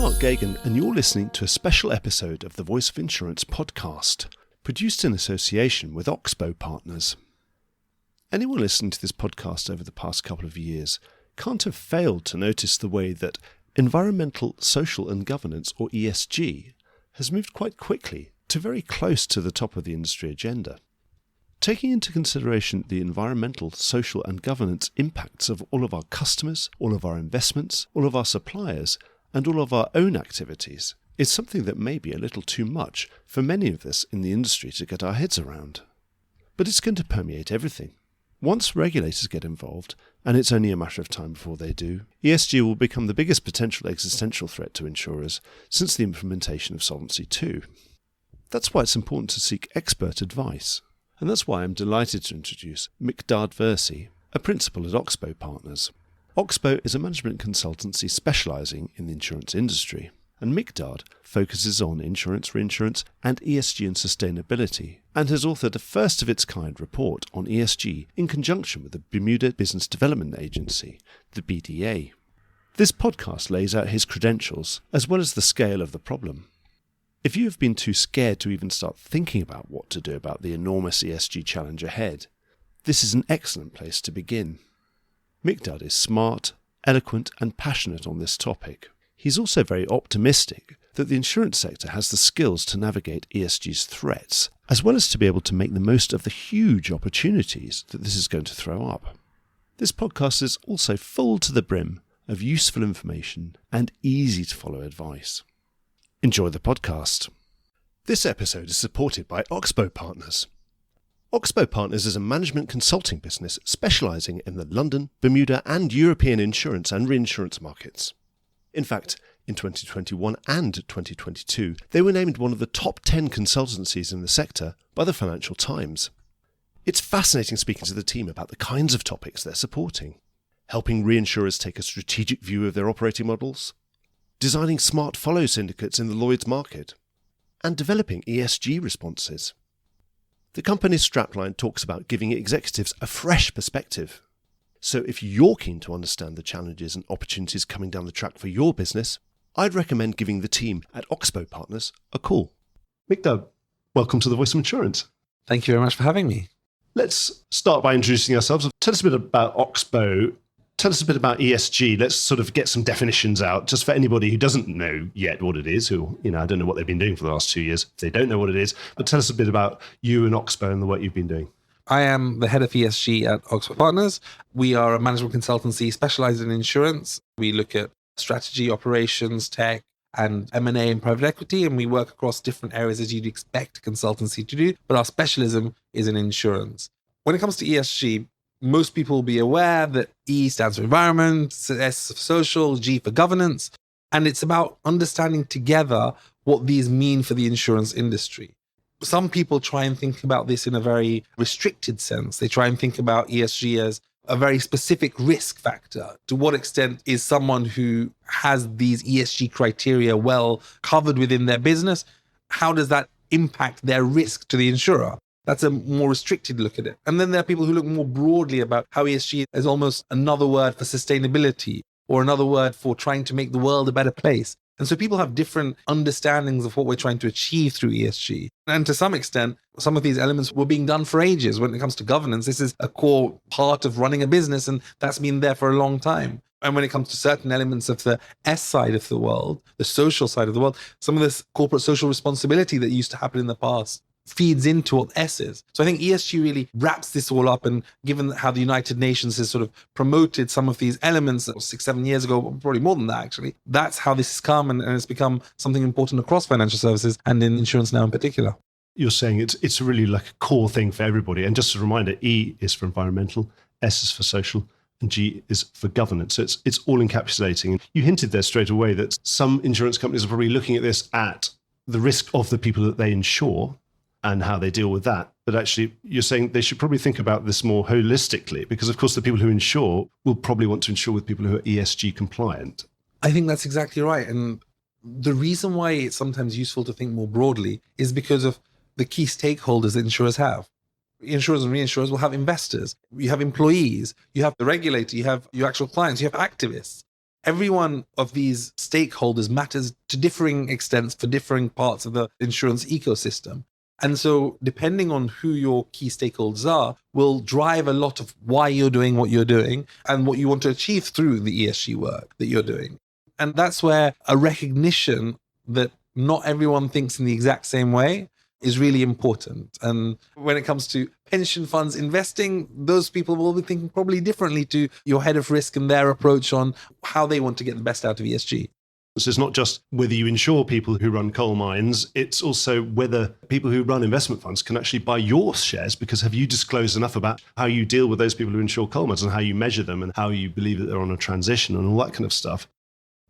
Mark Gagan, and you're listening to a special episode of the Voice of Insurance podcast, produced in association with Oxbow Partners. Anyone listening to this podcast over the past couple of years can't have failed to notice the way that environmental, social and governance, or ESG, has moved quite quickly to very close to the top of the industry agenda. Taking into consideration the environmental, social and governance impacts of all of our customers, all of our investments, all of our suppliers, and all of our own activities is something that may be a little too much for many of us in the industry to get our heads around. But it's going to permeate everything. Once regulators get involved, and it's only a matter of time before they do, ESG will become the biggest potential existential threat to insurers since the implementation of Solvency II. That's why it's important to seek expert advice. And that's why I'm delighted to introduce Miqdaad Versi, a principal at Oxbow Partners. Oxbow is a management consultancy specialising in the insurance industry, and Miqdaad focuses on insurance, reinsurance and ESG and sustainability, and has authored a first-of-its-kind report on ESG in conjunction with the Bermuda Business Development Agency, the BDA. This podcast lays out his credentials, as well as the scale of the problem. If you have been too scared to even start thinking about what to do about the enormous ESG challenge ahead, this is an excellent place to begin. Miqdaad is smart, eloquent and passionate on this topic. He's also very optimistic that the insurance sector has the skills to navigate ESG's threats, as well as to be able to make the most of the huge opportunities that this is going to throw up. This podcast is also full to the brim of useful information and easy to follow advice. Enjoy the podcast. This episode is supported by Oxbow Partners. Oxbow Partners is a management consulting business specialising in the London, Bermuda and European insurance and reinsurance markets. In fact, in 2021 and 2022, they were named one of the top 10 consultancies in the sector by the Financial Times. It's fascinating speaking to the team about the kinds of topics they're supporting. Helping reinsurers take a strategic view of their operating models, designing smart follow syndicates in the Lloyd's market, and developing ESG responses. The company's strapline talks about giving executives a fresh perspective. So if you're keen to understand the challenges and opportunities coming down the track for your business, I'd recommend giving the team at Oxbow Partners a call. Miqdaad, welcome to the Voice of Insurance. Thank you very much for having me. Let's start by introducing ourselves. Tell us a bit about Oxbow. Tell us a bit about ESG. Let's sort of get some definitions out, just for anybody who doesn't know yet what it is, who, I don't know what they've been doing for the last 2 years, if they don't know what it is, but tell us a bit about you and Oxbow and the work you've been doing. I am the head of ESG at Oxbow Partners. We are a management consultancy specialized in insurance. We look at strategy, operations, tech, and M&A and private equity, and we work across different areas as you'd expect a consultancy to do, but our specialism is in insurance. When it comes to ESG, most people will be aware that E stands for environment, S for social, G for governance, and it's about understanding together what these mean for the insurance industry. Some people try and think about this in a very restricted sense. They try and think about ESG as a very specific risk factor. To what extent is someone who has these ESG criteria well covered within their business? How does that impact their risk to the insurer? That's a more restricted look at it. And then there are people who look more broadly about how ESG is almost another word for sustainability or another word for trying to make the world a better place. And so people have different understandings of what we're trying to achieve through ESG. And to some extent, some of these elements were being done for ages. When it comes to governance, this is a core part of running a business, and that's been there for a long time. And when it comes to certain elements of the S side of the world, the social side of the world, some of this corporate social responsibility that used to happen in the past feeds into what S is. So I think ESG really wraps this all up, and given how the United Nations has sort of promoted some of these elements 6-7 years ago, probably more than that actually, that's how this has come, and it's become something important across financial services and in insurance now in particular. You're saying it's really like a core thing for everybody. And just a reminder, E is for environmental, S is for social, and G is for governance. So it's all encapsulating. And you hinted there straight away that some insurance companies are probably looking at this at the risk of the people that they insure and how they deal with that. But actually, you're saying they should probably think about this more holistically, because of course the people who insure will probably want to insure with people who are ESG compliant. I think that's exactly right. And the reason why it's sometimes useful to think more broadly is because of the key stakeholders that insurers have. Insurers and reinsurers will have investors, you have employees, you have the regulator, you have your actual clients, you have activists. every one of these stakeholders matters to differing extents for differing parts of the insurance ecosystem. And so depending on who your key stakeholders are will drive a lot of why you're doing what you're doing and what you want to achieve through the ESG work that you're doing. And that's where a recognition that not everyone thinks in the exact same way is really important. And when it comes to pension funds investing, those people will be thinking probably differently to your head of risk and their approach on how they want to get the best out of ESG. So it's not just whether you insure people who run coal mines, it's also whether people who run investment funds can actually buy your shares, because have you disclosed enough about how you deal with those people who insure coal mines and how you measure them and how you believe that they're on a transition and all that kind of stuff.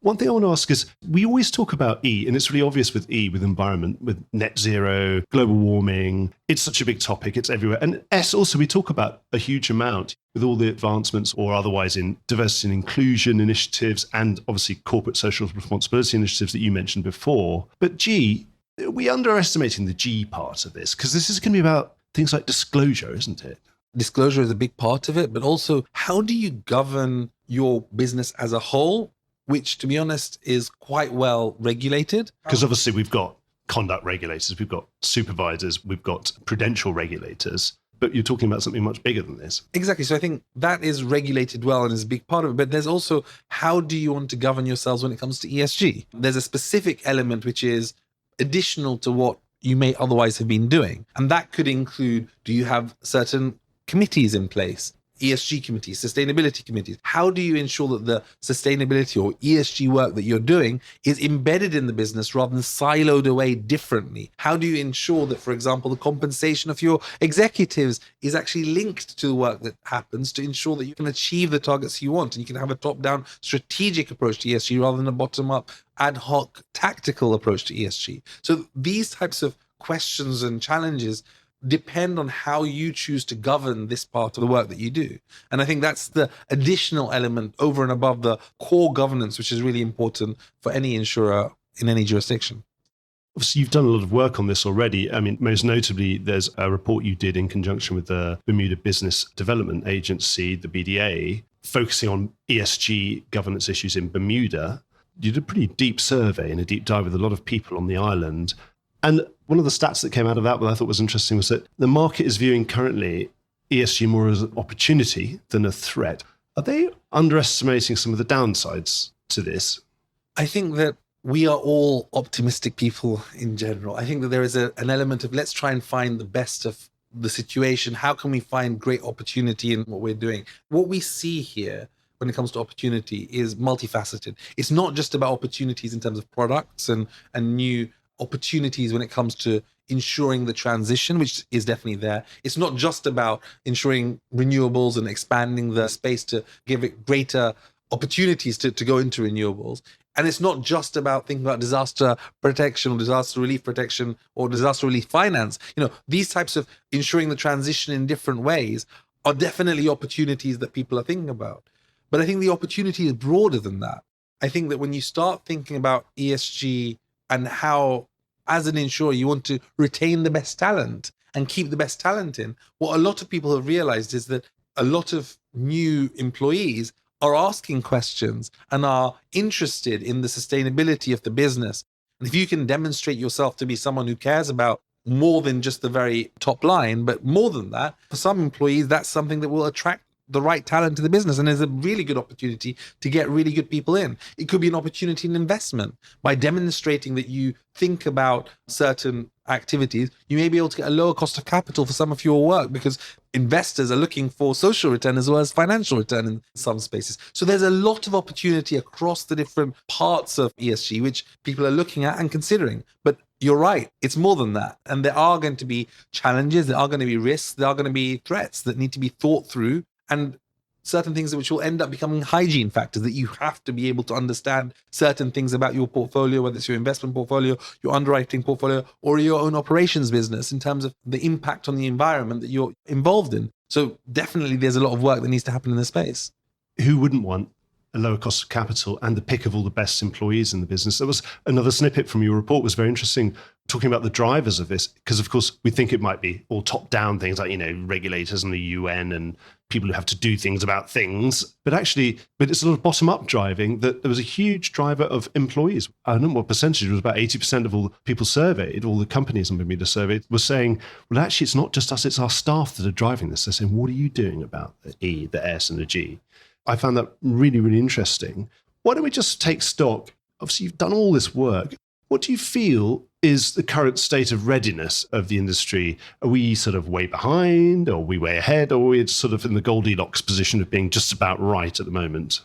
One thing I want to ask is, we always talk about E, and it's really obvious with E, with environment, with net zero, global warming. It's such a big topic, it's everywhere. And S also, we talk about a huge amount with all the advancements or otherwise in diversity and inclusion initiatives and obviously corporate social responsibility initiatives that you mentioned before. But G, we're underestimating the G part of this, because this is going to be about things like disclosure, isn't it? Disclosure is a big part of it, but also how do you govern your business as a whole, which, to be honest, is quite well regulated. Because obviously we've got conduct regulators, we've got supervisors, we've got prudential regulators, but you're talking about something much bigger than this. Exactly. So I think that is regulated well and is a big part of it. But there's also, how do you want to govern yourselves when it comes to ESG? There's a specific element which is additional to what you may otherwise have been doing. And that could include, do you have certain committees in place? ESG committees, sustainability committees. How do you ensure that the sustainability or ESG work that you're doing is embedded in the business rather than siloed away differently? How do you ensure that, for example, the compensation of your executives is actually linked to the work that happens to ensure that you can achieve the targets you want and you can have a top-down strategic approach to ESG rather than a bottom-up ad hoc tactical approach to ESG? So these types of questions and challenges depend on how you choose to govern this part of the work that you do. And I think that's the additional element over and above the core governance, which is really important for any insurer in any jurisdiction. Obviously, you've done a lot of work on this already. I mean, most notably, there's a report you did in conjunction with the Bermuda Business Development Agency, the BDA, focusing on ESG governance issues in Bermuda. You did a pretty deep survey and a deep dive with a lot of people on the island. And one of the stats that came out of that, what I thought was interesting, was that the market is viewing currently ESG more as an opportunity than a threat. Are they underestimating some of the downsides to this? I think that we are all optimistic people in general. I think that there is an element of let's try and find the best of the situation. How can we find great opportunity in what we're doing? What we see here when it comes to opportunity is multifaceted. It's not just about opportunities in terms of products and new opportunities when it comes to ensuring the transition, which is definitely there. It's not just about ensuring renewables and expanding the space to give it greater opportunities to go into renewables. And it's not just about thinking about disaster protection or disaster relief protection or disaster relief finance. These types of ensuring the transition in different ways are definitely opportunities that people are thinking about. But I think the opportunity is broader than that. I think that when you start thinking about ESG and how, as an insurer, you want to retain the best talent and keep the best talent in, what a lot of people have realized is that a lot of new employees are asking questions and are interested in the sustainability of the business. And if you can demonstrate yourself to be someone who cares about more than just the very top line, but more than that, for some employees, that's something that will attract the right talent to the business. And there's a really good opportunity to get really good people in. It could be an opportunity in investment. By demonstrating that you think about certain activities, you may be able to get a lower cost of capital for some of your work because investors are looking for social return as well as financial return in some spaces. So there's a lot of opportunity across the different parts of ESG, which people are looking at and considering. But you're right, it's more than that. And there are going to be challenges, there are going to be risks, there are going to be threats that need to be thought through, and certain things which will end up becoming hygiene factors that you have to be able to understand certain things about your portfolio, whether it's your investment portfolio, your underwriting portfolio, or your own operations business in terms of the impact on the environment that you're involved in. So definitely there's a lot of work that needs to happen in this space. Who wouldn't want a lower cost of capital and the pick of all the best employees in the business? There was another snippet from your report was very interesting, talking about the drivers of this, because of course we think it might be all top-down things like, regulators and the UN and people who have to do things about things, but it's a lot of bottom-up driving. That there was a huge driver of employees. I don't know what percentage, it was about 80% of all people surveyed, all the companies in Bermuda surveyed, were saying, well, actually, it's not just us, it's our staff that are driving this. They're saying, what are you doing about the E, the S, and the G? I found that really, really interesting. Why don't we just take stock? Obviously, you've done all this work. What do you feel is the current state of readiness of the industry? Are we sort of way behind, or are we way ahead, or are we sort of in the Goldilocks position of being just about right at the moment?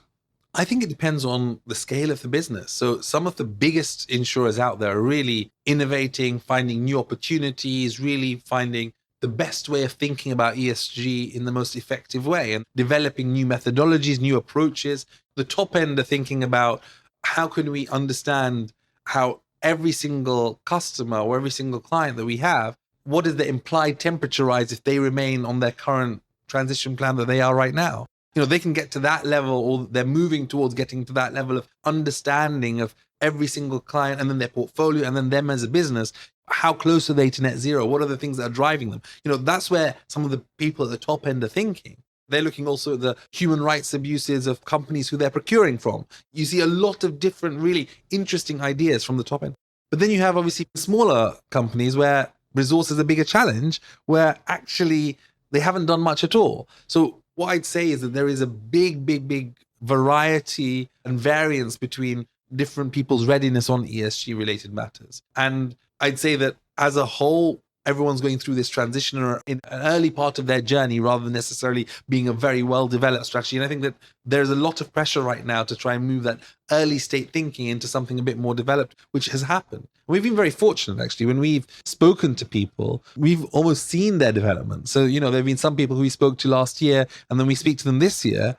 I think it depends on the scale of the business. So some of the biggest insurers out there are really innovating, finding new opportunities, really finding the best way of thinking about ESG in the most effective way and developing new methodologies, new approaches. The top end are thinking about how can we understand how every single customer or every single client that we have, what is the implied temperature rise if they remain on their current transition plan that they are right now? They can get to that level, or they're moving towards getting to that level of understanding of every single client and then their portfolio and then them as a business. How close are they to net zero? What are the things that are driving them? That's where some of the people at the top end are thinking. They're looking also at the human rights abuses of companies who they're procuring from. You see a lot of different, really interesting ideas from the top end. But then you have obviously smaller companies where resource is a bigger challenge, where actually they haven't done much at all. So what I'd say is that there is a big variety and variance between different people's readiness on ESG related matters. And I'd say that as a whole, everyone's going through this transition or in an early part of their journey rather than necessarily being a very well-developed strategy. And I think that there's a lot of pressure right now to try and move that early state thinking into something a bit more developed, which has happened. We've been very fortunate, actually. When we've spoken to people, we've almost seen their development. So, there have been some people who we spoke to last year, and then we speak to them this year.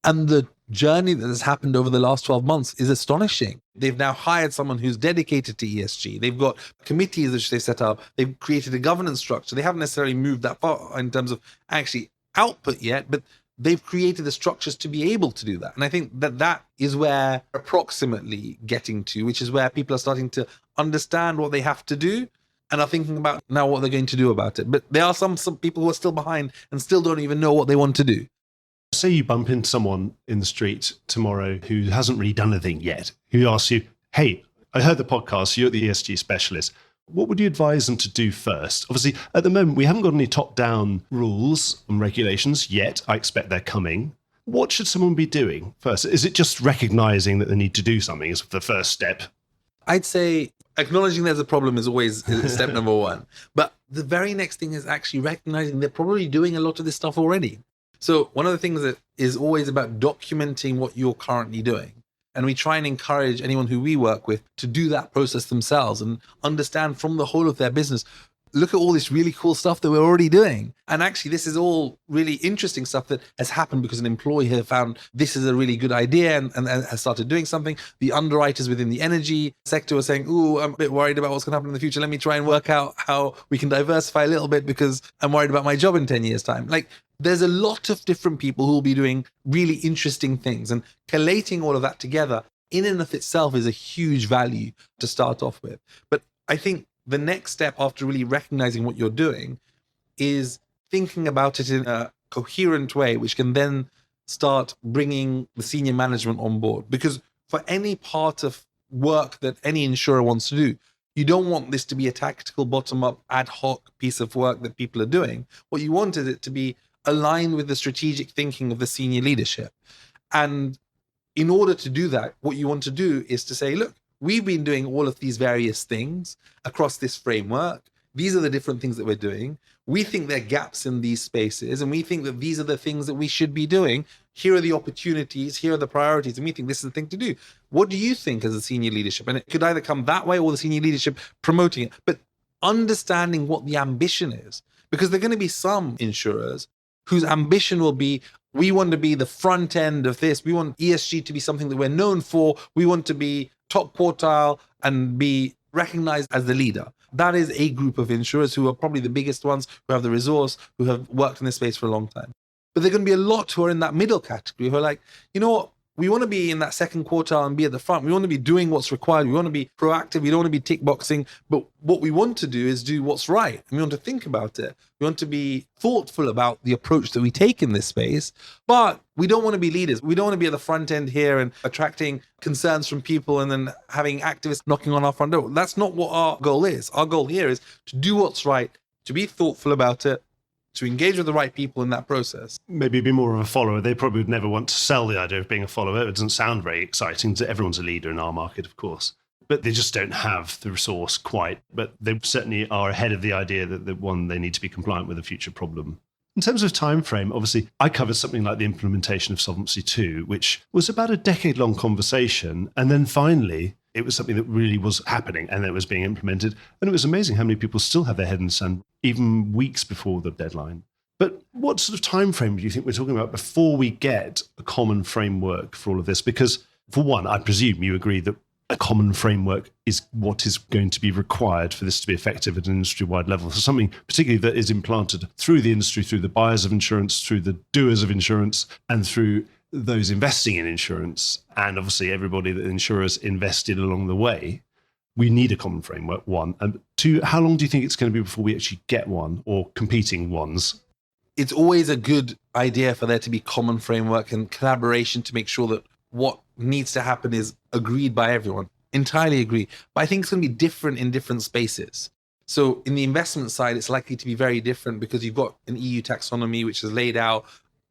And the journey that has happened over the last 12 months is astonishing. They've now hired someone who's dedicated to ESG. They've got committees which they've set up. They've created a governance structure. They haven't necessarily moved that far in terms of actually output yet, but they've created the structures to be able to do that. And I think that is where we're approximately getting to, which is where people are starting to understand what they have to do and are thinking about now what they're going to do about it. But there are some people who are still behind and still don't even know what they want to do. Say you bump into someone in the street tomorrow who hasn't really done anything yet, who asks you, hey, I heard the podcast, you're the ESG specialist. What would you advise them to do first? Obviously, at the moment, we haven't got any top-down rules and regulations yet. I expect they're coming. What should someone be doing first? Is it just recognizing that they need to do something as the first step? I'd say acknowledging there's a problem is always step number one. But the very next thing is actually recognizing they're probably doing a lot of this stuff already. So one of the things that is always about documenting what you're currently doing. And we try and encourage anyone who we work with to do that process themselves and understand from the whole of their business, look at all this really cool stuff that we're already doing. And actually, this is all really interesting stuff that has happened because an employee has found this is a really good idea and has started doing something. The underwriters within the energy sector are saying, ooh, I'm a bit worried about what's going to happen in the future. Let me try and work out how we can diversify a little bit because I'm worried about my job in 10 years' time. There's a lot of different people who will be doing really interesting things, and collating all of that together in and of itself is a huge value to start off with. But I think the next step after really recognizing what you're doing is thinking about it in a coherent way, which can then start bringing the senior management on board. Because for any part of work that any insurer wants to do, you don't want this to be a tactical bottom-up ad hoc piece of work that people are doing. What you want is it to be aligned with the strategic thinking of the senior leadership. And in order to do that, what you want to do is to say, look, we've been doing all of these various things across this framework. These are the different things that we're doing. We think there are gaps in these spaces, and we think that these are the things that we should be doing. Here are the opportunities, here are the priorities, and we think this is the thing to do. What do you think as a senior leadership? And it could either come that way or the senior leadership promoting it, but understanding what the ambition is. Because there are going to be some insurers whose ambition will be, we want to be the front end of this. We want ESG to be something that we're known for. We want to be top quartile and be recognized as the leader. That is a group of insurers who are probably the biggest ones, who have the resource, who have worked in this space for a long time. But there are going to be a lot who are in that middle category who are like, you know what, we want to be in that second quartile and be at the front. We want to be doing what's required. We want to be proactive. We don't want to be tick boxing. But what we want to do is do what's right. And we want to think about it. We want to be thoughtful about the approach that we take in this space. But we don't want to be leaders. We don't want to be at the front end here and attracting concerns from people and then having activists knocking on our front door. That's not what our goal is. Our goal here is to do what's right, to be thoughtful about it, to engage with the right people in that process. Maybe be more of a follower. They probably would never want to sell the idea of being a follower. It doesn't sound very exciting. Everyone's a leader in our market, of course. But they just don't have the resource quite. But they certainly are ahead of the idea that they need to be compliant with a future problem. In terms of time frame, obviously, I covered something like the implementation of Solvency II, which was about a decade-long conversation. And then finally, it was something that really was happening and it was being implemented. And it was amazing how many people still have their head in the sand, even weeks before the deadline. But what sort of time frame do you think we're talking about before we get a common framework for all of this? Because for one, I presume you agree that a common framework is what is going to be required for this to be effective at an industry-wide level. So something particularly that is implanted through the industry, through the buyers of insurance, through the doers of insurance, and through those investing in insurance, and obviously everybody that insurers invested along the way. We need a common framework, one. And two, how long do you think it's going to be before we actually get one or competing ones? It's always a good idea for there to be common framework and collaboration to make sure that what needs to happen is agreed by everyone. Entirely agree. But I think it's going to be different in different spaces. So in the investment side, it's likely to be very different because you've got an EU taxonomy, which has laid out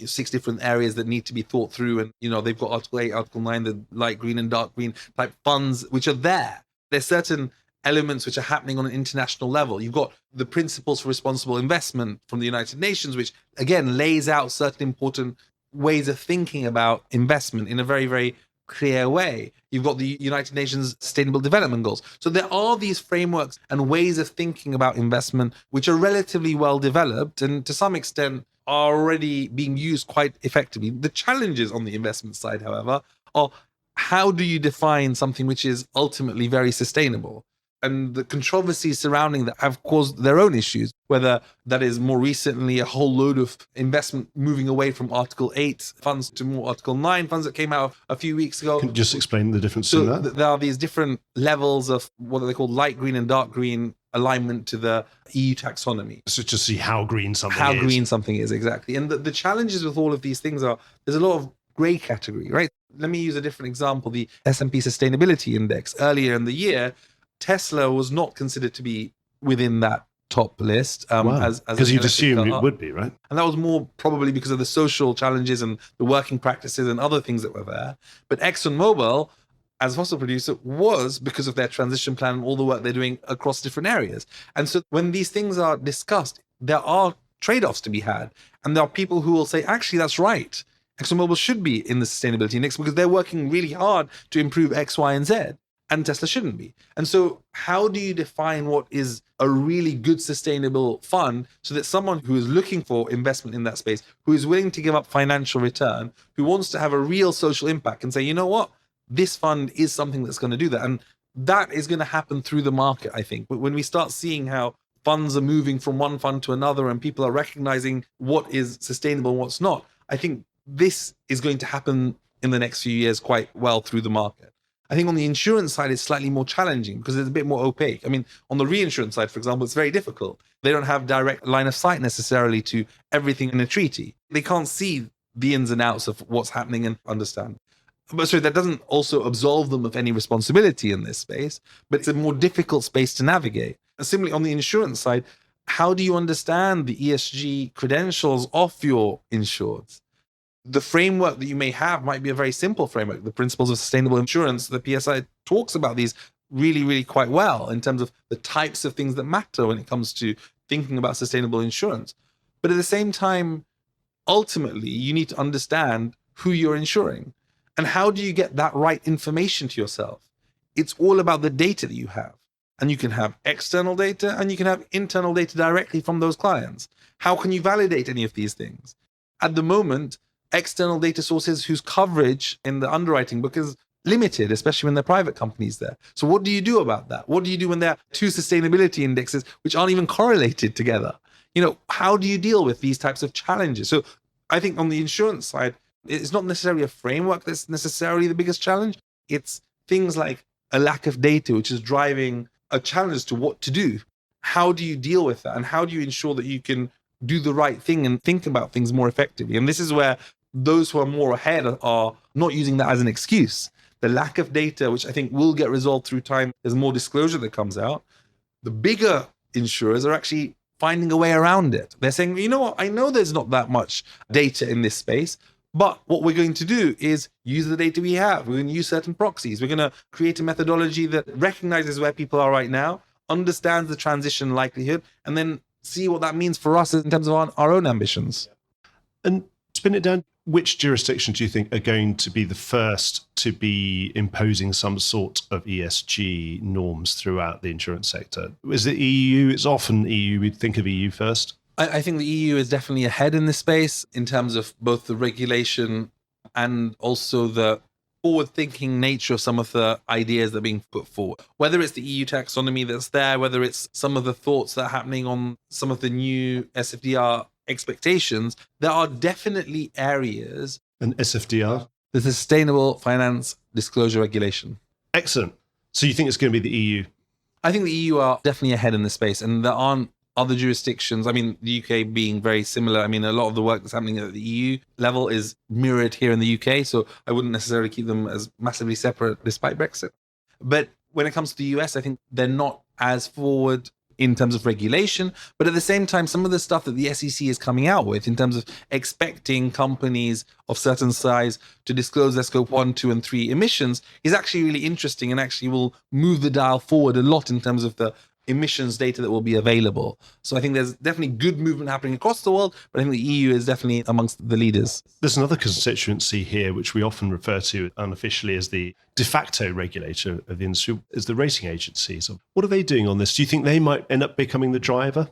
6 different areas that need to be thought through. And, they've got Article 8, Article 9, the light green and dark green type funds, which are there. There's certain elements which are happening on an international level. You've got the principles for responsible investment from the United Nations, which again lays out certain important ways of thinking about investment in a very, very clear way. You've got the United Nations Sustainable Development Goals. So there are these frameworks and ways of thinking about investment which are relatively well developed and to some extent are already being used quite effectively. The challenges on the investment side, however, are how do you define something which is ultimately very sustainable? And the controversies surrounding that have caused their own issues, whether that is more recently a whole load of investment moving away from Article 8 funds to more Article 9 funds that came out a few weeks ago. Can you just explain the difference so in that? There are these different levels of what they call light green and dark green alignment to the EU taxonomy. So just see how green something is. How green something is, exactly. And the challenges with all of these things are there's a lot of gray category, right? Let me use a different example, the S&P Sustainability Index. Earlier in the year, Tesla was not considered to be within that top list. Because you'd assume it would be, right? And that was more probably because of the social challenges and the working practices and other things that were there. But ExxonMobil, as a fossil producer, was because of their transition plan and all the work they're doing across different areas. And so when these things are discussed, there are trade-offs to be had. And there are people who will say, actually, that's right. ExxonMobil should be in the sustainability index because they're working really hard to improve X, Y, and Z. And Tesla shouldn't be. And so how do you define what is a really good sustainable fund so that someone who is looking for investment in that space, who is willing to give up financial return, who wants to have a real social impact and say, you know what, this fund is something that's going to do that. And that is going to happen through the market, I think. But when we start seeing how funds are moving from one fund to another and people are recognizing what is sustainable and what's not, I think this is going to happen in the next few years quite well through the market. I think on the insurance side, it's slightly more challenging because it's a bit more opaque. I mean, on the reinsurance side, for example, it's very difficult. They don't have direct line of sight necessarily to everything in a treaty. They can't see the ins and outs of what's happening and understand. But so that doesn't also absolve them of any responsibility in this space, but it's a more difficult space to navigate. And similarly, on the insurance side, how do you understand the ESG credentials of your insureds? The framework that you may have might be a very simple framework. The principles of sustainable insurance, the PSI talks about these really, really quite well in terms of the types of things that matter when it comes to thinking about sustainable insurance. But at the same time, ultimately, you need to understand who you're insuring. And how do you get that right information to yourself? It's all about the data that you have. And you can have external data and you can have internal data directly from those clients. How can you validate any of these things? At the moment, external data sources whose coverage in the underwriting book is limited, especially when they're private companies there. So what do you do about that? What do you do when there are two sustainability indexes which aren't even correlated together? How do you deal with these types of challenges? So I think on the insurance side, It's not necessarily a framework that's necessarily the biggest challenge. It's things like a lack of data, which is driving a challenge as to what to do. How do you deal with that? And how do you ensure that you can do the right thing and think about things more effectively? And this is where those who are more ahead are not using that as an excuse. The lack of data, which I think will get resolved through time, there's more disclosure that comes out. The bigger insurers are actually finding a way around it. They're saying, you know what, I know there's not that much data in this space, but what we're going to do is use the data we have. We're going to use certain proxies. We're going to create a methodology that recognizes where people are right now, understands the transition likelihood, and then see what that means for us in terms of our own ambitions. And spin it down, which jurisdictions do you think are going to be the first to be imposing some sort of ESG norms throughout the insurance sector? Is it EU? It's often EU. We'd think of EU first. I think the EU is definitely ahead in this space in terms of both the regulation and also the forward-thinking nature of some of the ideas that are being put forward. Whether it's the EU taxonomy that's there, whether it's some of the thoughts that are happening on some of the new SFDR expectations, there are definitely areas. And SFDR? The Sustainable Finance Disclosure Regulation. Excellent. So you think it's going to be the EU? I think the EU are definitely ahead in this space, and there aren't other jurisdictions. I mean, the UK being very similar. I mean, a lot of the work that's happening at the EU level is mirrored here in the UK, so I wouldn't necessarily keep them as massively separate despite Brexit. But when it comes to the US, I think they're not as forward in terms of regulation, but at the same time, some of the stuff that the SEC is coming out with in terms of expecting companies of certain size to disclose their scope 1, 2, and 3 emissions is actually really interesting and actually will move the dial forward a lot in terms of the emissions data that will be available. So I think there's definitely good movement happening across the world, but I think the EU is definitely amongst the leaders. There's another constituency here, which we often refer to unofficially as the de facto regulator of the industry, is the rating agencies. What are they doing on this? Do you think they might end up becoming the driver?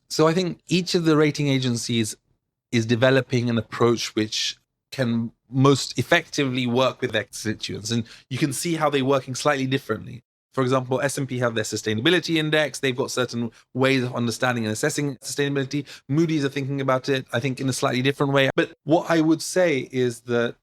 So I think each of the rating agencies is developing an approach which can most effectively work with their constituents. And you can see how they're working slightly differently. For example, S&P have their sustainability index. They've got certain ways of understanding and assessing sustainability. Moody's are thinking about it, I think, in a slightly different way. But what I would say is that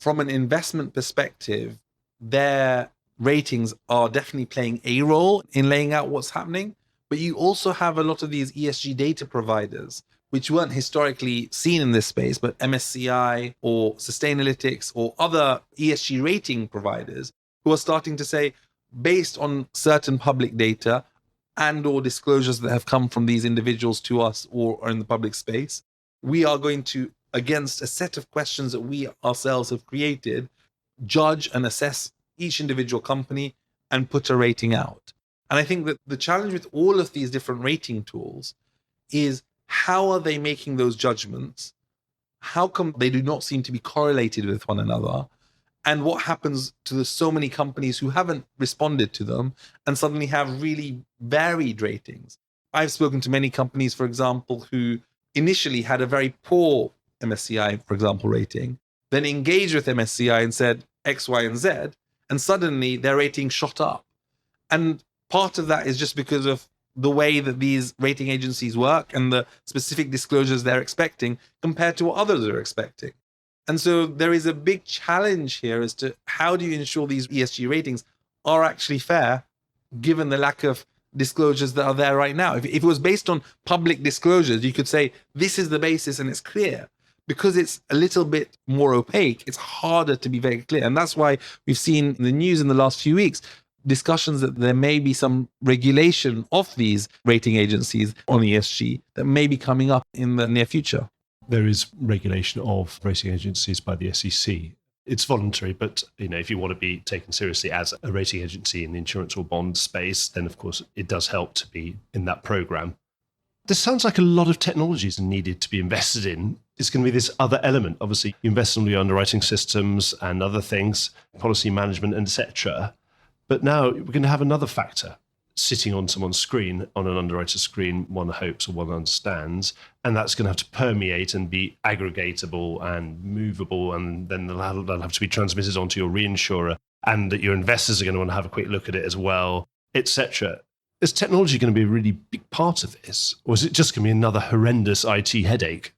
from an investment perspective, their ratings are definitely playing a role in laying out what's happening. But you also have a lot of these ESG data providers, which weren't historically seen in this space, but MSCI or Sustainalytics or other ESG rating providers who are starting to say, based on certain public data and or disclosures that have come from these individuals to us or in the public space, we are going to, against a set of questions that we ourselves have created, judge and assess each individual company and put a rating out. And I think that the challenge with all of these different rating tools is how are they making those judgments? How come they do not seem to be correlated with one another? And what happens to the so many companies who haven't responded to them and suddenly have really varied ratings? I've spoken to many companies, for example, who initially had a very poor MSCI, for example, rating, then engaged with MSCI and said X, Y, and Z, and suddenly their rating shot up. And part of that is just because of the way that these rating agencies work and the specific disclosures they're expecting compared to what others are expecting. And so there is a big challenge here as to how do you ensure these ESG ratings are actually fair, given the lack of disclosures that are there right now. If it was based on public disclosures, you could say this is the basis and it's clear. Because it's a little bit more opaque, it's harder to be very clear. And that's why we've seen in the news in the last few weeks discussions that there may be some regulation of these rating agencies on ESG that may be coming up in the near future. There is regulation of rating agencies by the SEC. It's voluntary, but if you want to be taken seriously as a rating agency in the insurance or bond space, then of course it does help to be in that program. This sounds like a lot of technologies are needed to be invested in. It's going to be this other element. Obviously, you invest in your underwriting systems and other things, policy management, etc. But now we're going to have another factor sitting on someone's screen, on an underwriter's screen, one hopes or one understands, and that's going to have to permeate and be aggregatable and movable, and then they'll have to be transmitted onto your reinsurer, and that your investors are going to want to have a quick look at it as well, etc. Is technology going to be a really big part of this, or is it just going to be another horrendous IT headache?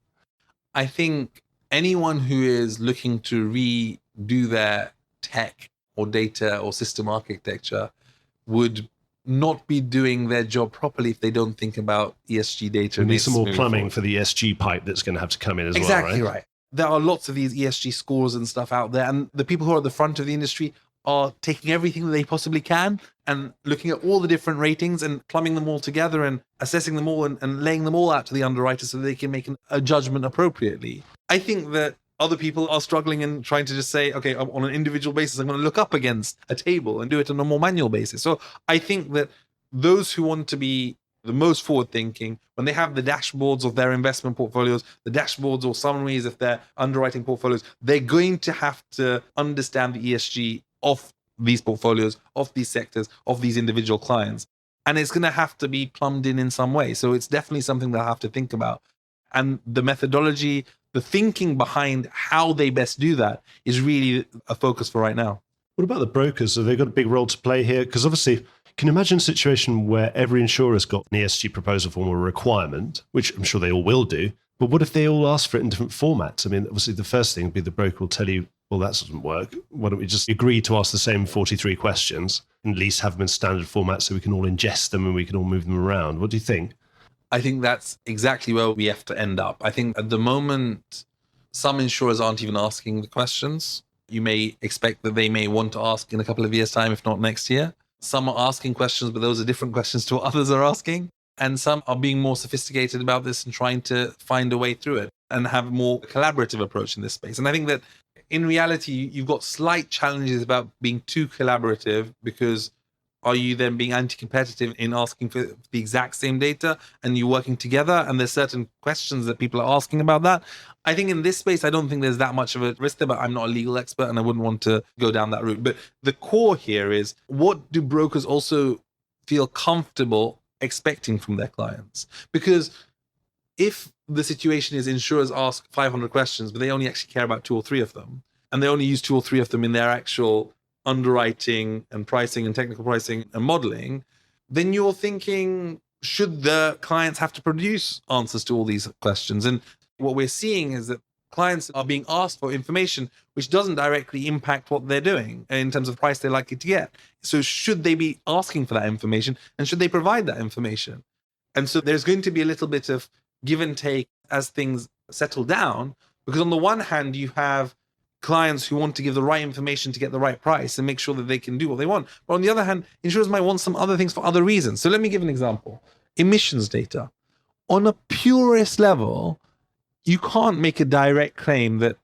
I think anyone who is looking to redo their tech or data or system architecture would not be doing their job properly if they don't think about ESG data. We need some more plumbing for the ESG pipe that's going to have to come in as well, right? Exactly right. There are lots of these ESG scores and stuff out there, and the people who are at the front of the industry are taking everything that they possibly can and looking at all the different ratings and plumbing them all together and assessing them all and laying them all out to the underwriters so that they can make a judgment appropriately. I think that other people are struggling and trying to just say, okay, on an individual basis, I'm going to look up against a table and do it on a more manual basis. So I think that those who want to be the most forward thinking, when they have the dashboards of their investment portfolios, the dashboards or summaries of their underwriting portfolios, they're going to have to understand the ESG of these portfolios, of these sectors, of these individual clients. And it's going to have to be plumbed in some way. So it's definitely something that I have to think about. And the methodology, the thinking behind how they best do that is really a focus for right now. What about the brokers? Have they got a big role to play here? Because obviously, can you imagine a situation where every insurer's got an ESG proposal form or a requirement, which I'm sure they all will do, but what if they all ask for it in different formats? I mean, obviously the first thing would be the broker will tell you, well, that doesn't work. Why don't we just agree to ask the same 43 questions and at least have them in standard format so we can all ingest them and we can all move them around? What do you think? I think that's exactly where we have to end up. I think at the moment, some insurers aren't even asking the questions. You may expect that they may want to ask in a couple of years' time, if not next year. Some are asking questions, but those are different questions to what others are asking. And some are being more sophisticated about this and trying to find a way through it and have a more collaborative approach in this space. And I think that in reality, you've got slight challenges about being too collaborative, because are you then being anti-competitive in asking for the exact same data and you're working together and there's certain questions that people are asking about that? I think in this space, I don't think there's that much of a risk there, but I'm not a legal expert and I wouldn't want to go down that route. But the core here is, what do brokers also feel comfortable expecting from their clients? Because if the situation is insurers ask 500 questions, but they only actually care about 2 or 3 of them, and they only use 2 or 3 of them in their actual underwriting and pricing and technical pricing and modeling, then you're thinking, should the clients have to produce answers to all these questions? And what we're seeing is that clients are being asked for information which doesn't directly impact what they're doing in terms of price they're likely to get. So should they be asking for that information, and should they provide that information? And so there's going to be a little bit of give and take as things settle down, because on the one hand, you have clients who want to give the right information to get the right price and make sure that they can do what they want. But on the other hand, insurers might want some other things for other reasons. So let me give an example. Emissions data. On a purest level, you can't make a direct claim that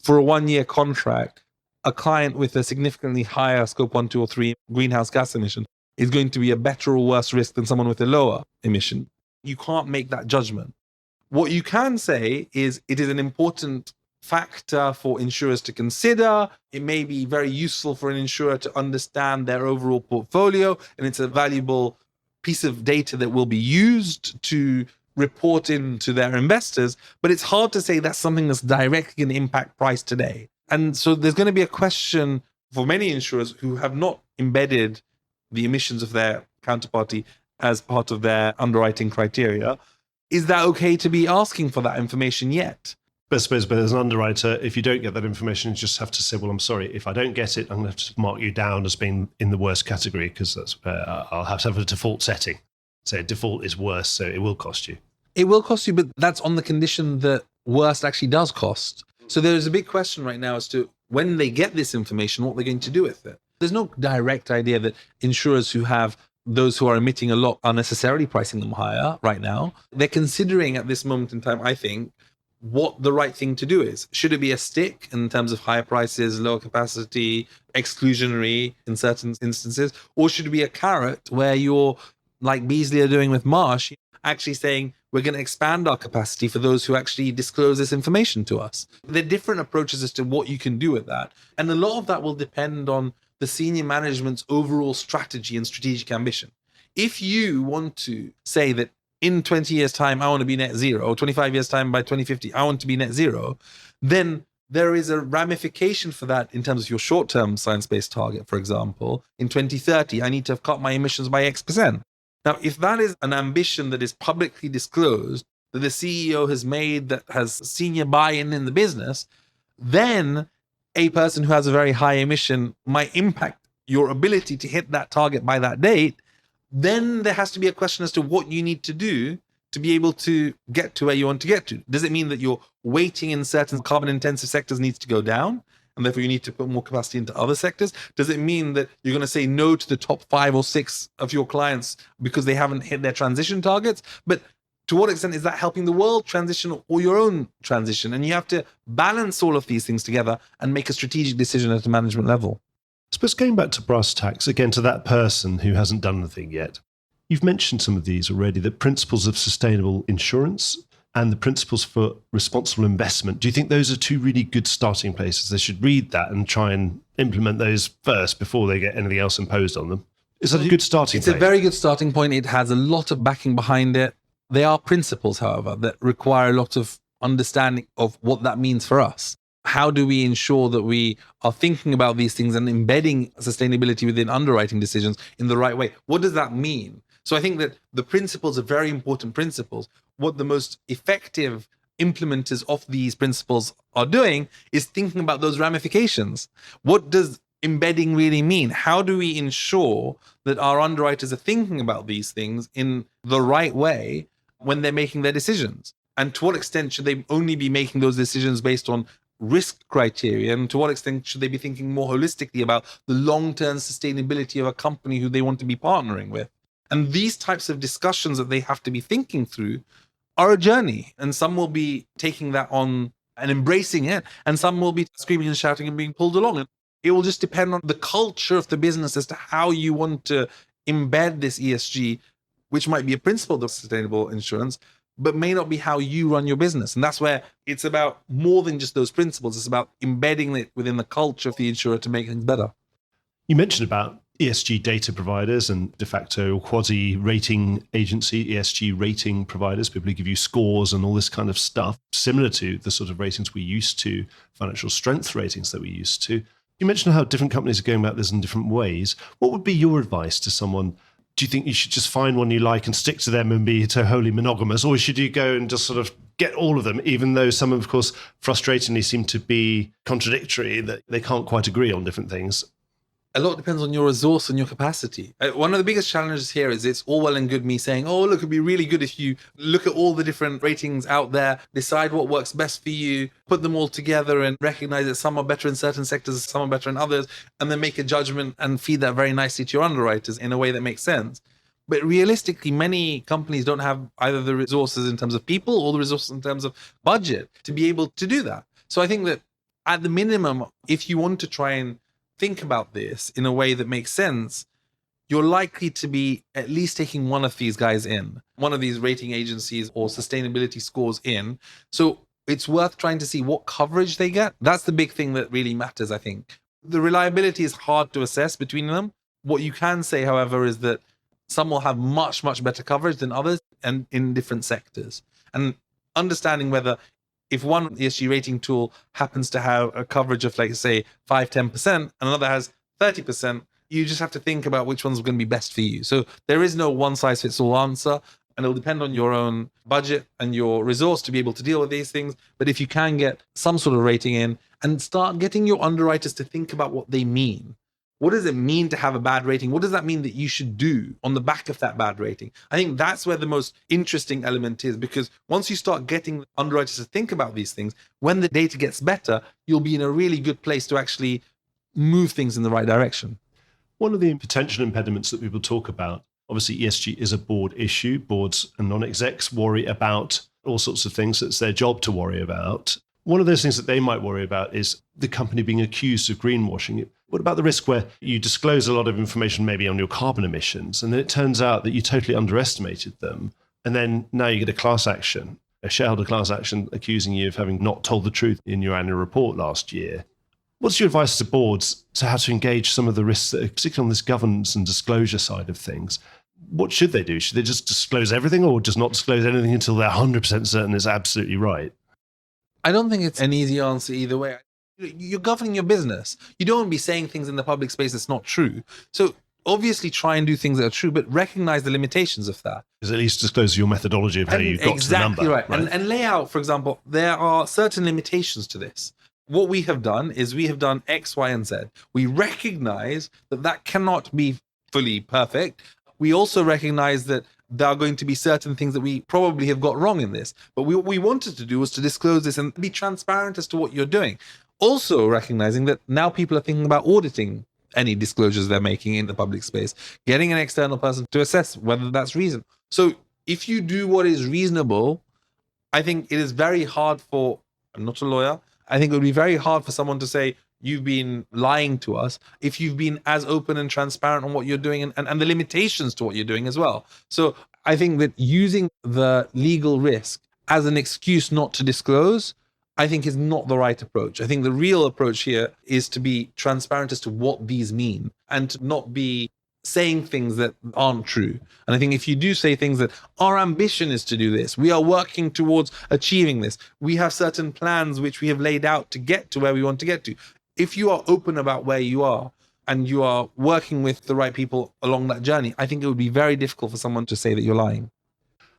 for a 1-year contract, a client with a significantly higher scope 1, 2, or 3 greenhouse gas emission is going to be a better or worse risk than someone with a lower emission. You can't make that judgment. What you can say is it is an important factor for insurers to consider. It may be very useful for an insurer to understand their overall portfolio, and it's a valuable piece of data that will be used to report into their investors, but it's hard to say that's something that's directly going to impact price today. And so there's going to be a question for many insurers who have not embedded the emissions of their counterparty as part of their underwriting criteria. Is that okay to be asking for that information yet? But I suppose, but as an underwriter, if you don't get that information, you just have to say, well, I'm sorry, if I don't get it, I'm going to have to mark you down as being in the worst category, because that's I'll have to have a default setting. So default is worse, so it will cost you. It will cost you, but that's on the condition that worst actually does cost. So there's a big question right now as to when they get this information, what they're going to do with it. There's no direct idea that insurers who have those who are emitting a lot are necessarily pricing them higher right now. They're considering at this moment in time, I think, what the right thing to do is. Should it be a stick in terms of higher prices, lower capacity, exclusionary in certain instances, or should it be a carrot where you're, like Beazley are doing with Marsh, actually saying, we're going to expand our capacity for those who actually disclose this information to us? There are different approaches as to what you can do with that. And a lot of that will depend on the senior management's overall strategy and strategic ambition. If you want to say that in 20 years' time, I want to be net zero, or 25 years' time by 2050, I want to be net zero, then there is a ramification for that in terms of your short-term science-based target. For example, in 2030, I need to have cut my emissions by X%. Now, if that is an ambition that is publicly disclosed that the CEO has made that has senior buy-in in the business, then a person who has a very high emission might impact your ability to hit that target by that date. Then there has to be a question as to what you need to do to be able to get to where you want to get to. Does it mean that your weighting in certain carbon intensive sectors needs to go down, and therefore you need to put more capacity into other sectors? Does it mean that you're going to say no to the top 5 or 6 of your clients because they haven't hit their transition targets? But to what extent is that helping the world transition or your own transition? And you have to balance all of these things together and make a strategic decision at a management level. I suppose going back to brass tacks, again, to that person who hasn't done anything yet, you've mentioned some of these already, the principles of sustainable insurance and the principles for responsible investment. Do you think those are 2 really good starting places? They should read that and try and implement those first before they get anything else imposed on them. Is that a good starting point? It's a very good starting point. It has a lot of backing behind it. They are principles, however, that require a lot of understanding of what that means for us. How do we ensure that we are thinking about these things and embedding sustainability within underwriting decisions in the right way? What does that mean? So I think that the principles are very important principles. What the most effective implementers of these principles are doing is thinking about those ramifications. What does embedding really mean? How do we ensure that our underwriters are thinking about these things in the right way when they're making their decisions? And to what extent should they only be making those decisions based on risk criteria? And to what extent should they be thinking more holistically about the long-term sustainability of a company who they want to be partnering with? And these types of discussions that they have to be thinking through are a journey. And some will be taking that on and embracing it, and some will be screaming and shouting and being pulled along. And it will just depend on the culture of the business as to how you want to embed this ESG, which might be a principle of sustainable insurance, but may not be how you run your business. And that's where it's about more than just those principles. It's about embedding it within the culture of the insurer to make things better. You mentioned about ESG data providers and de facto quasi rating agency, ESG rating providers, people who give you scores and all this kind of stuff, similar to the sort of ratings we used to, financial strength ratings that we used to. You mentioned how different companies are going about this in different ways. What would be your advice to someone? Do you think you should just find one you like and stick to them and be so wholly monogamous? Or should you go and just sort of get all of them, even though some, of course, frustratingly seem to be contradictory, that they can't quite agree on different things? A lot depends on your resource and your capacity. One of the biggest challenges here is it's all well and good me saying, oh, look, it'd be really good if you look at all the different ratings out there, decide what works best for you, put them all together and recognize that some are better in certain sectors, some are better in others, and then make a judgment and feed that very nicely to your underwriters in a way that makes sense. But realistically, many companies don't have either the resources in terms of people or the resources in terms of budget to be able to do that. So I think that at the minimum, if you want to try and think about this in a way that makes sense, you're likely to be at least taking one of these guys in, one of these rating agencies or sustainability scores in. So it's worth trying to see what coverage they get. That's the big thing that really matters, I think. The reliability is hard to assess between them. What you can say, however, is that some will have much, much better coverage than others and in different sectors. And understanding whether if one ESG rating tool happens to have a coverage of, like, say, 5-10%, and another has 30%, you just have to think about which one's going to be best for you. So there is no one-size-fits-all answer, and it'll depend on your own budget and your resource to be able to deal with these things. But if you can get some sort of rating in and start getting your underwriters to think about what they mean. What does it mean to have a bad rating? What does that mean that you should do on the back of that bad rating? I think that's where the most interesting element is, because once you start getting underwriters to think about these things, when the data gets better, you'll be in a really good place to actually move things in the right direction. One of the potential impediments that people talk about, obviously ESG is a board issue. Boards and non-execs worry about all sorts of things. It's their job to worry about. One of those things that they might worry about is the company being accused of greenwashing. What about the risk where you disclose a lot of information maybe on your carbon emissions, and then it turns out that you totally underestimated them, and then now you get a class action, a shareholder class action accusing you of having not told the truth in your annual report last year? What's your advice to boards to how to engage some of the risks, that are, particularly on this governance and disclosure side of things? What should they do? Should they just disclose everything, or just not disclose anything until they're 100% certain it's absolutely right? I don't think it's an easy answer either way. You're governing your business. You don't want to be saying things in the public space that's not true. So obviously try and do things that are true, but recognize the limitations of that. Because at least disclose your methodology of how you got to the number. Exactly right. And lay out, for example, there are certain limitations to this. What we have done is we have done X, Y, and Z. We recognize that that cannot be fully perfect. We also recognize that there are going to be certain things that we probably have got wrong in this. But what we wanted to do was to disclose this and be transparent as to what you're doing. Also recognizing that now people are thinking about auditing any disclosures they're making in the public space, getting an external person to assess whether that's reasonable. So if you do what is reasonable, I think it is very hard for, I'm not a lawyer, I think it would be very hard for someone to say, you've been lying to us, if you've been as open and transparent on what you're doing and the limitations to what you're doing as well. So I think that using the legal risk as an excuse not to disclose, I think is not the right approach. I think the real approach here is to be transparent as to what these mean and to not be saying things that aren't true. And I think if you do say things that our ambition is to do this, we are working towards achieving this, we have certain plans which we have laid out to get to where we want to get to. If you are open about where you are and you are working with the right people along that journey, I think it would be very difficult for someone to say that you're lying.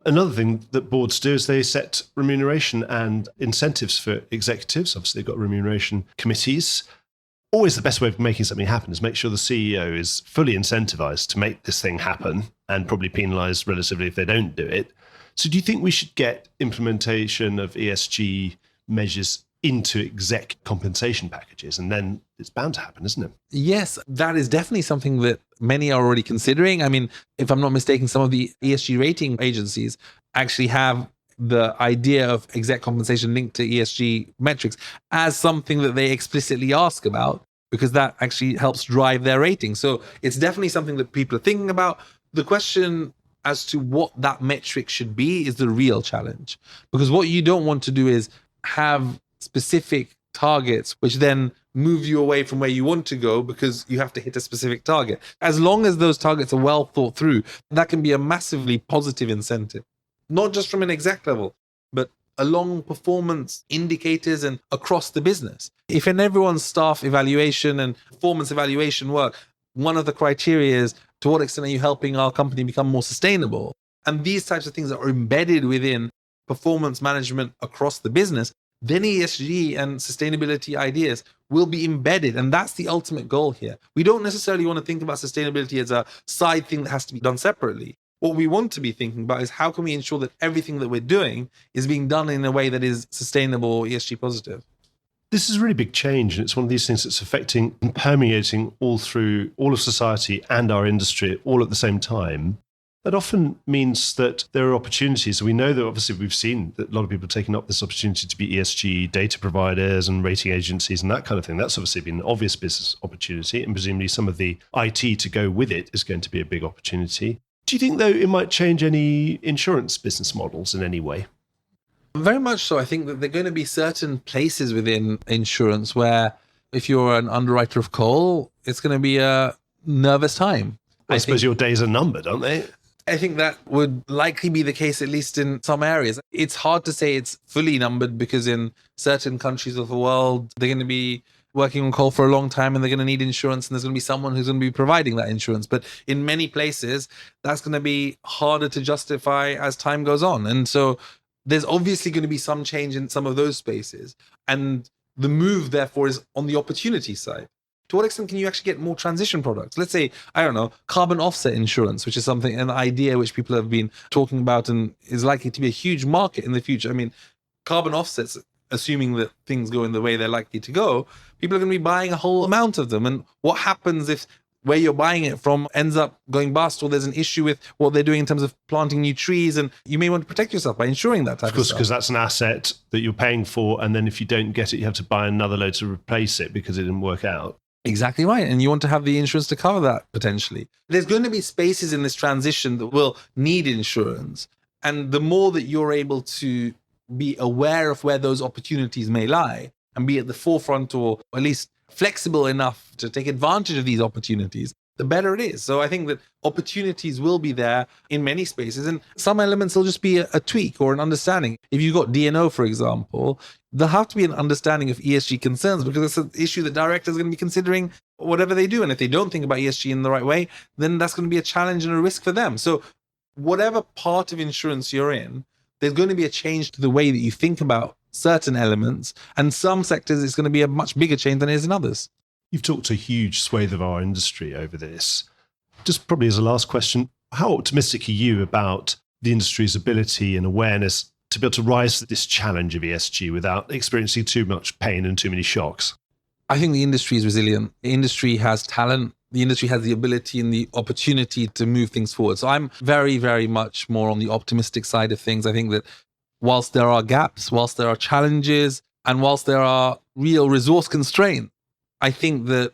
Another thing that boards do is they set remuneration and incentives for executives. Obviously, they've got remuneration committees. Always the best way of making something happen is make sure the CEO is fully incentivized to make this thing happen and probably penalized relatively if they don't do it. So do you think we should get implementation of ESG measures into exec compensation packages? And then it's bound to happen, isn't it? Yes, that is definitely something that many are already considering. I mean, if I'm not mistaken, some of the ESG rating agencies actually have the idea of exec compensation linked to ESG metrics as something that they explicitly ask about, because that actually helps drive their rating. So it's definitely something that people are thinking about. The question as to what that metric should be is the real challenge, because what you don't want to do is have specific targets which then move you away from where you want to go because you have to hit a specific target. As long as those targets are well thought through, that can be a massively positive incentive, not just from an exec level, but along performance indicators and across the business. If in everyone's staff evaluation and performance evaluation work, one of the criteria is to what extent are you helping our company become more sustainable? And these types of things are embedded within performance management across the business, then ESG and sustainability ideas will be embedded. And that's the ultimate goal here. We don't necessarily want to think about sustainability as a side thing that has to be done separately. What we want to be thinking about is how can we ensure that everything that we're doing is being done in a way that is sustainable or ESG positive. This is a really big change, and it's one of these things that's affecting and permeating all through all of society and our industry all at the same time. That often means that there are opportunities. We know that obviously we've seen that a lot of people are taking up this opportunity to be ESG data providers and rating agencies and that kind of thing. That's obviously been an obvious business opportunity, and presumably some of the IT to go with it is going to be a big opportunity. Do you think, though, it might change any insurance business models in any way? Very much so. I think that there are going to be certain places within insurance where if you're an underwriter of coal, it's going to be a nervous time. I suppose your days are numbered, aren't they? I think that would likely be the case, at least in some areas. It's hard to say it's fully numbered because in certain countries of the world, they're going to be working on coal for a long time and they're going to need insurance, and there's going to be someone who's going to be providing that insurance. But in many places, that's going to be harder to justify as time goes on. And so there's obviously going to be some change in some of those spaces. And the move, therefore, is on the opportunity side. To what extent can you actually get more transition products? Let's say, I don't know, carbon offset insurance, which is an idea which people have been talking about and is likely to be a huge market in the future. I mean, carbon offsets, assuming that things go in the way they're likely to go, people are going to be buying a whole amount of them. And what happens if where you're buying it from ends up going bust, or there's an issue with what they're doing in terms of planting new trees, and you may want to protect yourself by insuring that type of stuff. Because that's an asset that you're paying for, and then if you don't get it, you have to buy another load to replace it because it didn't work out. Exactly right. And you want to have the insurance to cover that potentially. There's going to be spaces in this transition that will need insurance. And the more that you're able to be aware of where those opportunities may lie and be at the forefront, or at least flexible enough to take advantage of these opportunities, the better it is. So I think that opportunities will be there in many spaces, and some elements will just be a tweak or an understanding. If you've got D&O, for example, there'll have to be an understanding of ESG concerns because it's an issue that directors are going to be considering whatever they do. And if they don't think about ESG in the right way, then that's going to be a challenge and a risk for them. So whatever part of insurance you're in, there's going to be a change to the way that you think about certain elements. And some sectors, it's going to be a much bigger change than it is in others. You've talked to a huge swathe of our industry over this. Just probably as a last question, how optimistic are you about the industry's ability and awareness to be able to rise to this challenge of ESG without experiencing too much pain and too many shocks? I think the industry is resilient. The industry has talent. The industry has the ability and the opportunity to move things forward. So I'm very, very much more on the optimistic side of things. I think that whilst there are gaps, whilst there are challenges, and whilst there are real resource constraints, I think that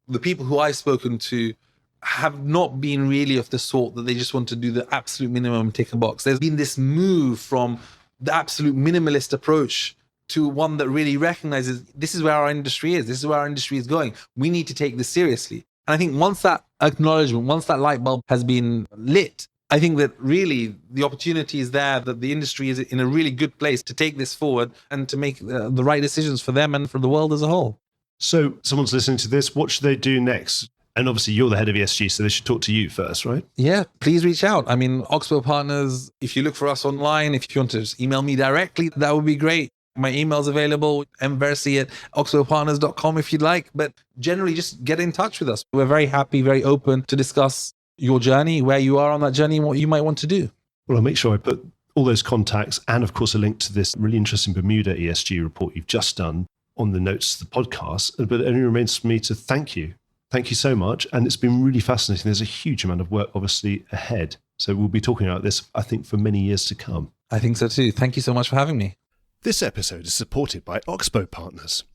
the people who I've spoken to have not been really of the sort that they just want to do the absolute minimum, tick a box. There's been this move from the absolute minimalist approach to one that really recognizes this is where our industry is. This is where our industry is going. We need to take this seriously. And I think once that acknowledgement, once that light bulb has been lit, I think that really the opportunity is there, that the industry is in a really good place to take this forward and to make the right decisions for them and for the world as a whole. So someone's listening to this, what should they do next? And obviously you're the head of ESG, so they should talk to you first, right? Yeah, please reach out. I mean, Oxbow Partners, if you look for us online, if you want to just email me directly, that would be great. My email's available, mversi@oxbowpartners.com if you'd like. But generally, just get in touch with us. We're very happy, very open to discuss your journey, where you are on that journey, and what you might want to do. Well, I'll make sure I put all those contacts and, of course, a link to this really interesting Bermuda ESG report you've just done on the notes to the podcast. But it only remains for me to thank you. Thank you so much. And it's been really fascinating. There's a huge amount of work, obviously, ahead. So we'll be talking about this, I think, for many years to come. I think so too. Thank you so much for having me. This episode is supported by Oxbow Partners.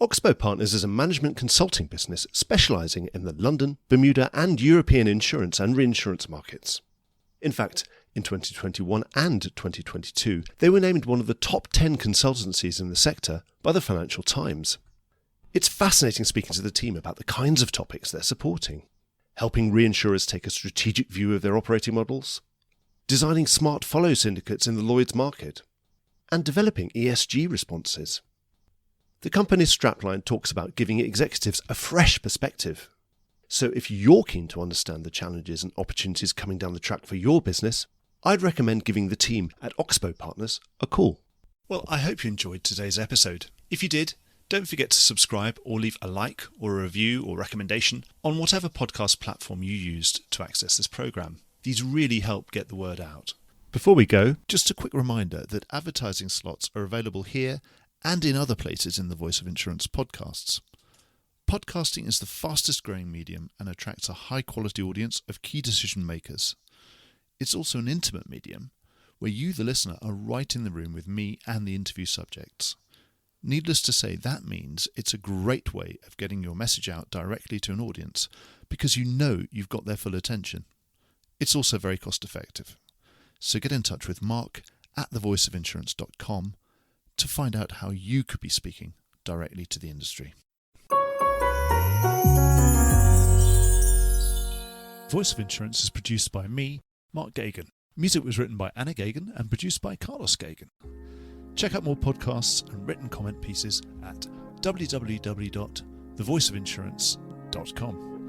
Oxbow Partners is a management consulting business specialising in the London, Bermuda and European insurance and reinsurance markets. In fact, in 2021 and 2022, they were named one of the top 10 consultancies in the sector by the Financial Times. It's fascinating speaking to the team about the kinds of topics they're supporting. Helping reinsurers take a strategic view of their operating models, designing smart follow syndicates in the Lloyd's market, and developing ESG responses. The company's strapline talks about giving executives a fresh perspective. So if you're keen to understand the challenges and opportunities coming down the track for your business, I'd recommend giving the team at Oxbow Partners a call. Well, I hope you enjoyed today's episode. If you did, don't forget to subscribe or leave a like or a review or recommendation on whatever podcast platform you used to access this program. These really help get the word out. Before we go, just a quick reminder that advertising slots are available here and in other places in the Voice of Insurance podcasts. Podcasting is the fastest growing medium and attracts a high quality audience of key decision makers. It's also an intimate medium where you, the listener, are right in the room with me and the interview subjects. Needless to say, that means it's a great way of getting your message out directly to an audience because you know you've got their full attention. It's also very cost effective. So get in touch with Mark at thevoiceofinsurance.com to find out how you could be speaking directly to the industry. Voice of Insurance is produced by me, Mark Gagan. Music was written by Anna Gagan and produced by Carlos Gagan. Check out more podcasts and written comment pieces at www.thevoiceofinsurance.com.